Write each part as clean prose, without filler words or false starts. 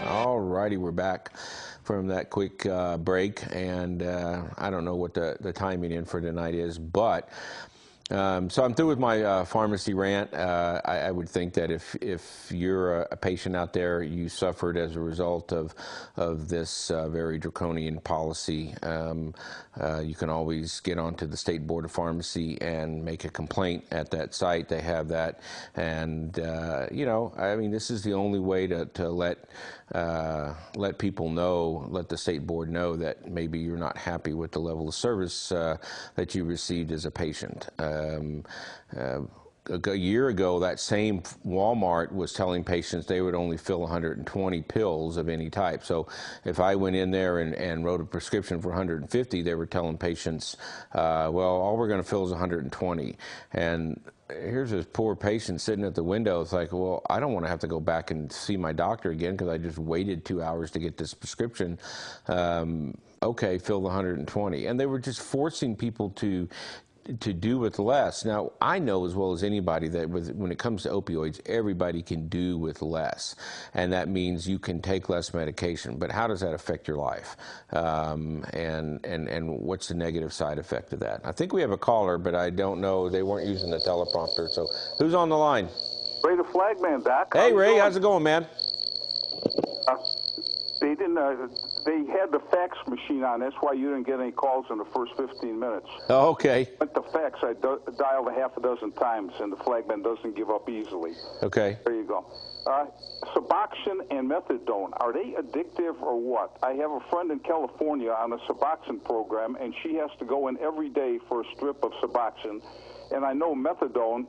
All righty, we're back from that quick break, and I don't know what the timing in for tonight is, but so I'm through with my pharmacy rant. I would think that if you're a patient out there, you suffered as a result of this very draconian policy, you can always get onto the State Board of Pharmacy and make a complaint at that site. They have that, and you know, I mean, this is the only way to let people know, let the state board know that maybe you're not happy with the level of service that you received as a patient. A year ago, that same Walmart was telling patients they would only fill 120 pills of any type. So if I went in there and wrote a prescription for 150, they were telling patients, well, all we're going to fill is 120. And here's this poor patient sitting at the window. It's like, well, I don't want to have to go back and see my doctor again because I just waited 2 hours to get this prescription. Okay, fill the 120. And they were just forcing people to do with less. Now, I know as well as anybody that when it comes to opioids, everybody can do with less. And that means you can take less medication. But how does that affect your life? And what's the negative side effect of that? I think we have a caller, but I don't know. They weren't using the teleprompter. So who's on the line? Ray the Flagman, Doc. Hey, Ray, how's it going, man? They didn't. They had the fax machine on. That's why you didn't get any calls in the first 15 minutes. Oh, okay. But the fax, I dialed a half a dozen times, and the Flagman doesn't give up easily. Okay. There you go. Suboxone and methadone, are they addictive or what? I have a friend in California on a Suboxone program, and she has to go in every day for a strip of Suboxone. And I know methadone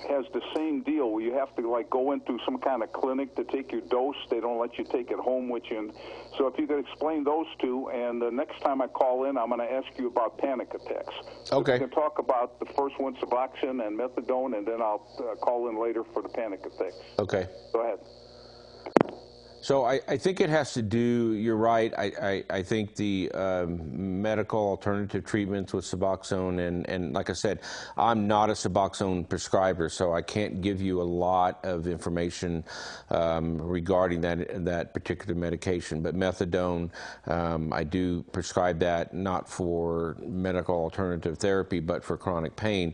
has the same deal where you have to like go into some kind of clinic to take your dose. They don't let you take it home with you. And so if you could explain those two, and the next time I call in, I'm going to ask you about panic attacks. Okay. We can talk about the first one, Suboxone and methadone, and then I'll call in later for the panic attacks. Okay. Go ahead. So I think it has to do, you're right, I think the medical alternative treatments with Suboxone, and like I said, I'm not a Suboxone prescriber, so I can't give you a lot of information regarding that particular medication. But methadone, I do prescribe that not for medical alternative therapy, but for chronic pain.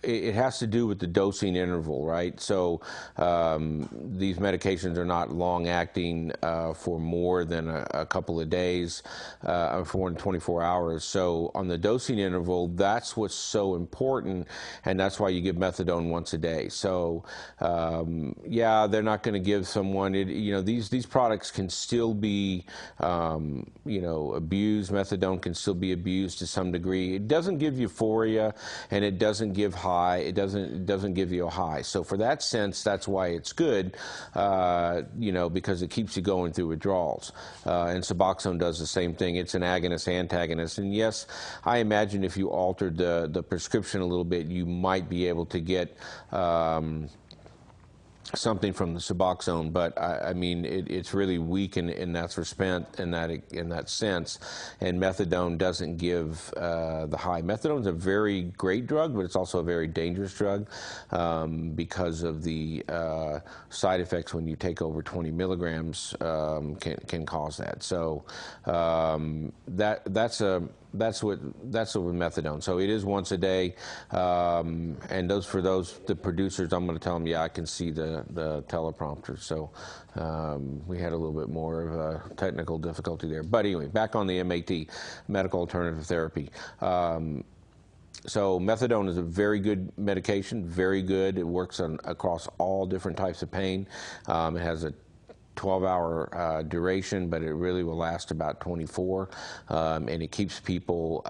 It has to do with the dosing interval, right? So these medications are not long-acting for more than a couple of days, for more than 24 hours. So on the dosing interval, that's what's so important, and that's why you give methadone once a day. So yeah, they're not going to give someone, you know, these products can still be, you know, abused. Methadone can still be abused to some degree. It doesn't give euphoria, and it doesn't give high. It doesn't give you a high. So for that sense, that's why it's good, you know, because it keeps you going through withdrawals. And Suboxone does the same thing. It's an agonist-antagonist. And yes, I imagine if you altered the prescription a little bit, you might be able to get something from the Suboxone, but I mean it's really weak in that respect, in that sense, and methadone doesn't give the high. Methadone is a very great drug, but it's also a very dangerous drug because of the side effects when you take over 20 milligrams can cause that. So that's what with methadone. So it is once a day, and for the producers, I'm going to tell them, yeah, I can see the teleprompter. So we had a little bit more of a technical difficulty there. But anyway, back on the MAT, medical alternative therapy. So methadone is a very good medication, very good. It works across all different types of pain. It has a 12-hour duration, but it really will last about 24, and it keeps people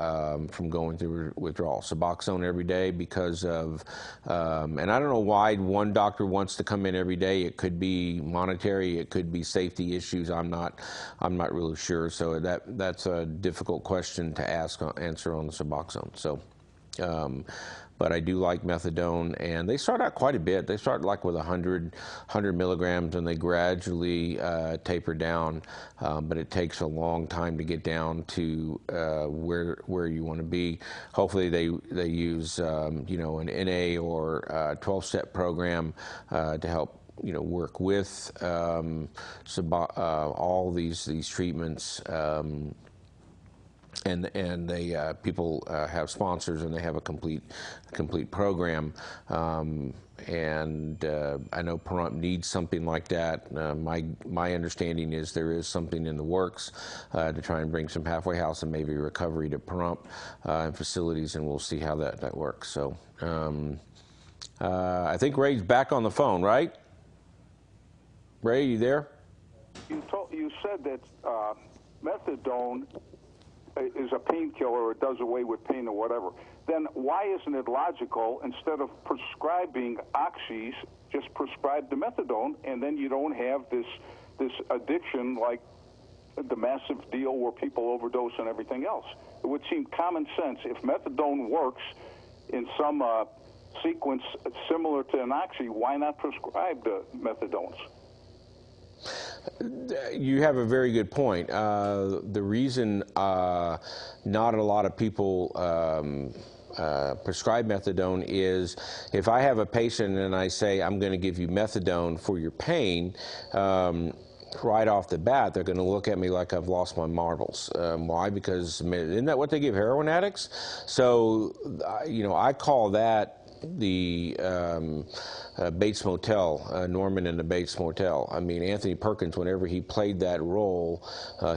from going through withdrawal. Suboxone every day because of, and I don't know why one doctor wants to come in every day. It could be monetary, it could be safety issues. I'm not really sure. So that's a difficult question to answer on the Suboxone. So. But I do like methadone, and they start out quite a bit. They start like with 100 milligrams, and they gradually taper down. But it takes a long time to get down to where you want to be. Hopefully, they use you know, an NA or 12-step program to help work with all these treatments. And they people have sponsors, and they have a complete program. And I know Pahrump needs something like that. My understanding is there is something in the works to try and bring some halfway house and maybe recovery to Pahrump and facilities, and we'll see how that works. So I think Ray's back on the phone, right? Ray, you there? You said that methadone is a painkiller, or it does away with pain or whatever. Then why isn't it logical, instead of prescribing oxys, just prescribe the methadone, and then you don't have this addiction like the massive deal where people overdose and everything else? It would seem common sense. If methadone works in some sequence similar to an oxy, why not prescribe the methadones? You have a very good point. The reason not a lot of people prescribe methadone is, if I have a patient and I say, I'm going to give you methadone for your pain, right off the bat, they're going to look at me like I've lost my marbles. Why? Because isn't that what they give heroin addicts? So, I call that the Bates Motel, Norman and the Bates Motel. I mean, Anthony Perkins, whenever he played that role,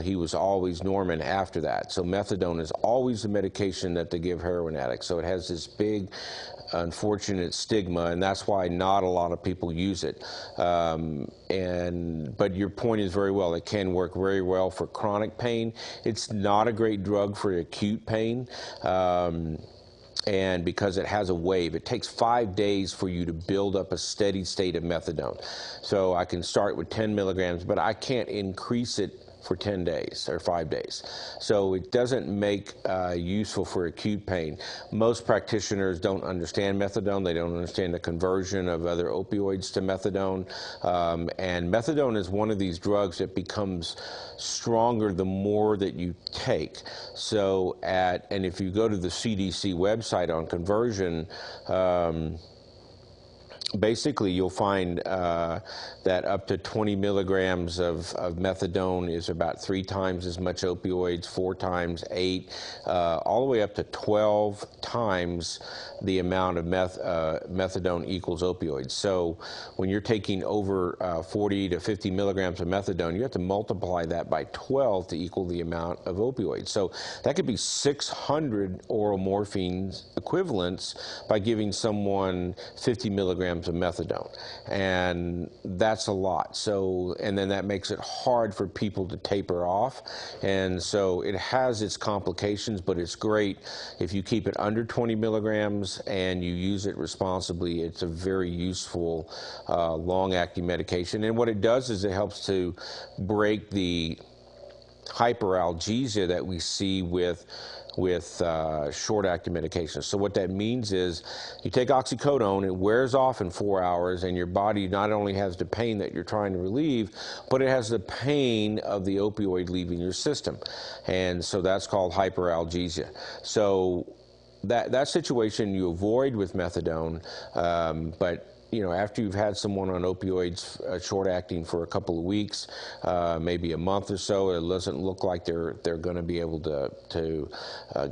he was always Norman after that. So methadone is always the medication that they give heroin addicts. So it has this big, unfortunate stigma, and that's why not a lot of people use it. But your point is very well. It can work very well for chronic pain. It's not a great drug for acute pain. And because it has a wave, it takes 5 days for you to build up a steady state of methadone. So I can start with 10 milligrams, but I can't increase it for 10 days or 5 days. So it doesn't make useful for acute pain. Most practitioners don't understand methadone. They don't understand the conversion of other opioids to methadone. And methadone is one of these drugs that becomes stronger the more that you take. So and if you go to the CDC website on conversion, basically you'll find that up to 20 milligrams of methadone is about 3 times as much opioids, 4 times 8, all the way up to 12 times the amount of methadone equals opioids. So when you're taking over 40 to 50 milligrams of methadone, you have to multiply that by 12 to equal the amount of opioids. So that could be 600 oral morphine equivalents by giving someone 50 milligrams of methadone, and that's a lot. So, and then that makes it hard for people to taper off, and so it has its complications, but it's great if you keep it under 20 milligrams and you use it responsibly. It's a very useful long-acting medication, and what it does is it helps to break the hyperalgesia that we see with short-acting medications. So what that means is you take oxycodone, it wears off in 4 hours, and your body not only has the pain that you're trying to relieve, but it has the pain of the opioid leaving your system. And so that's called hyperalgesia. So that situation you avoid with methadone, but after you've had someone on opioids short-acting for a couple of weeks, maybe a month or so, it doesn't look like they're going to be able to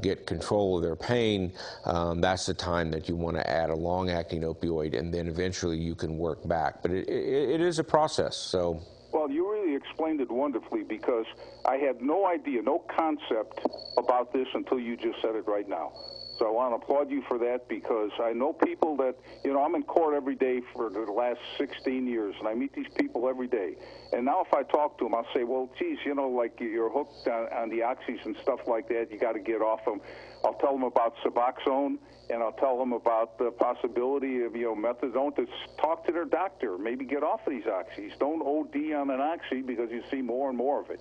get control of their pain. That's the time that you want to add a long-acting opioid, and then eventually you can work back. But it is a process. So. Well, you really explained it wonderfully, because I had no idea, no concept about this until you just said it right now. So I want to applaud you for that, because I know people that, I'm in court every day for the last 16 years, and I meet these people every day. And now if I talk to them, I'll say, well, geez, like you're hooked on the oxys and stuff like that, you got to get off them. I'll tell them about Suboxone, and I'll tell them about the possibility of, methadone. To talk to their doctor, maybe get off of these oxys. Don't OD on an oxy, because you see more and more of it,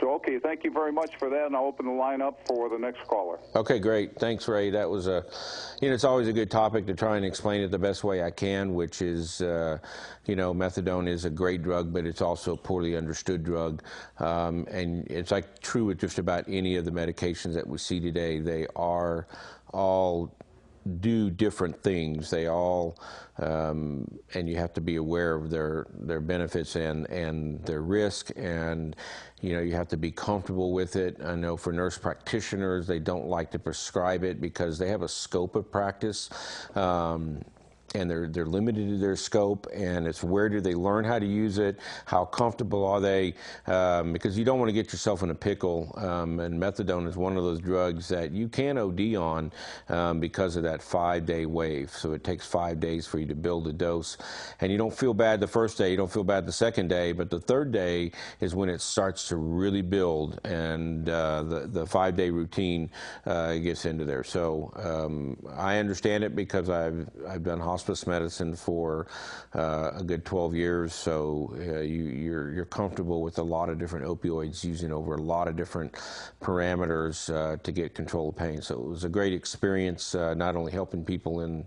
So, okay, thank you very much for that, and I'll open the line up for the next caller. Okay, great. Thanks, Ray. That was it's always a good topic to try and explain it the best way I can, which is, methadone is a great drug, but it's also a poorly understood drug. And it's like true with just about any of the medications that we see today. They are all do different things. They all, and you have to be aware of their benefits and their risk, and you have to be comfortable with it. I know for nurse practitioners, they don't like to prescribe it because they have a scope of practice. And they're limited to their scope, and it's where do they learn how to use it, how comfortable are they, because you don't want to get yourself in a pickle, and methadone is one of those drugs that you can OD on because of that 5-day wave. So it takes 5 days for you to build a dose, and you don't feel bad the first day, you don't feel bad the second day, but the third day is when it starts to really build, and the 5-day routine gets into there. So I understand it because I've done hospice medicine for a good 12 years, so you're comfortable with a lot of different opioids, using over a lot of different parameters to get control of pain. So it was a great experience, not only helping people in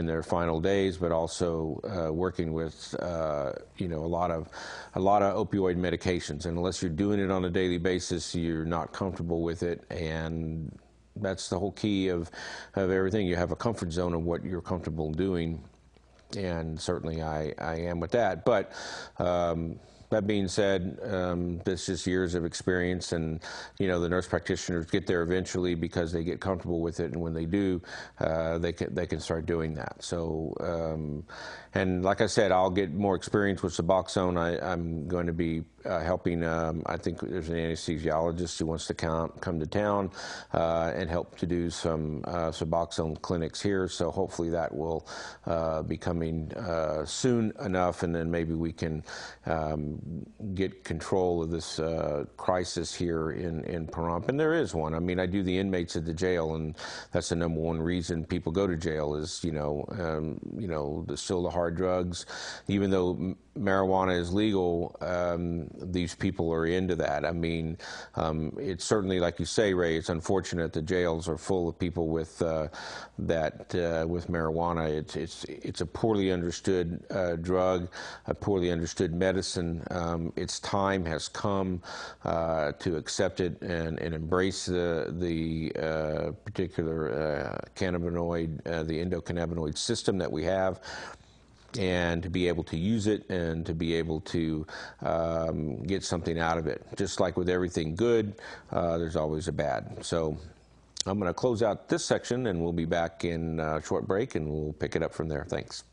their final days, but also working with a lot of opioid medications. And unless you're doing it on a daily basis, you're not comfortable with it, and that's the whole key of everything. You have a comfort zone of what you're comfortable doing, and certainly I am with that. But that being said, this is years of experience, and the nurse practitioners get there eventually because they get comfortable with it, and when they do, they can start doing that. So, and like I said, I'll get more experience with Suboxone. I'm going to be helping. I think there's an anesthesiologist who wants to come to town and help to do some Suboxone clinics here. So hopefully that will be coming soon enough, and then maybe we can get control of this crisis here in Pahrump. And there is one. I mean, I do the inmates at the jail, and that's the number one reason people go to jail is still the hard drugs. Even though marijuana is legal, these people are into that. I mean, it's certainly, like you say, Ray, it's unfortunate the jails are full of people with with marijuana. It's a poorly understood drug, a poorly understood medicine. Its time has come to accept it and embrace the particular cannabinoid, the endocannabinoid system that we have, and to be able to use it and to be able to get something out of it. Just like with everything good, there's always a bad. So I'm going to close out this section, and we'll be back in a short break, and we'll pick it up from there. Thanks.